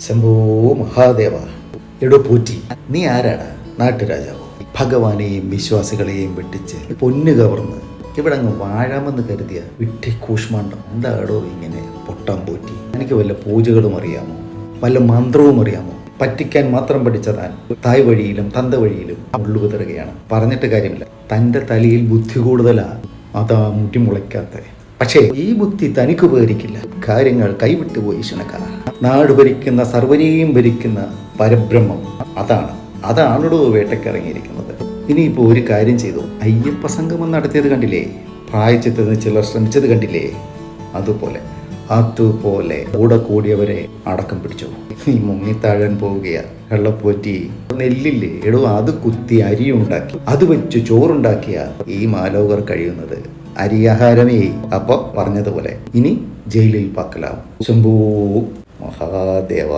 ശംഭോ മഹാദേവ. എടോ പൂറ്റി, നീ ആരാണ്? നാട്ടുരാജാവോ? ഭഗവാനെയും വിശ്വാസികളെയും വെട്ടിച്ച് പൊന്നു കവർന്ന് ഇവിടെ അങ്ങ് വാഴാമെന്ന് കരുതിയ വിട്ടി കൂഷ്മാണ്ഡം. എന്താടോ ഇങ്ങനെ പൊട്ടാൻ പോറ്റി? എനിക്ക് വല്ല പൂജകളും അറിയാമോ? വല്ല മന്ത്രവും അറിയാമോ? പറ്റിക്കാൻ മാത്രം പഠിച്ച താൻ തായ് വഴിയിലും തന്ത വഴിയിലും ഉള്ളുകുതിറുകയാണ്. പറഞ്ഞിട്ട് കാര്യമില്ല, തൻ്റെ തലയിൽ ബുദ്ധി കൂടുതലാ, അതാ മുടി മുളയ്ക്കാത്ത. പക്ഷേ ഈ ബുദ്ധി തനിക്ക് ഉപകരിക്കില്ല. കാര്യങ്ങൾ കൈവിട്ടു പോയി ശുനക. നാട് ഭരിക്കുന്ന സർവനെയും ഭരിക്കുന്ന പരബ്രഹ്മം അതാണോ വേട്ടക്കിറങ്ങിയിരിക്കുന്നത്. ഇനിയിപ്പോൾ ഒരു കാര്യം ചെയ്തു. അയ്യപ്പ സംഗമം നടത്തിയത് കണ്ടില്ലേ? പ്രായച്ചിത്തത്തിന് ചിലർ ശ്രമിച്ചത് കണ്ടില്ലേ? അതുപോലെ കൂടെ കൂടിയവരെ അടക്കം പിടിച്ചു. നീ മുങ്ങിത്താഴാൻ പോവുകയാ വെള്ളപ്പോറ്റി. നെല്ലില്ലേ എടോ, അത് കുത്തി അരിയുണ്ടാക്കി അത് വെച്ച് ചോറുണ്ടാക്കിയ ഈ മാലോകർ കഴിയുന്നത്. അരിയാഹാരമേ. അപ്പോൾ പറഞ്ഞതുപോലെ ഇനി ജയിലിൽ പാക്കലാവും. ശംഭൂ മഹാദേവ.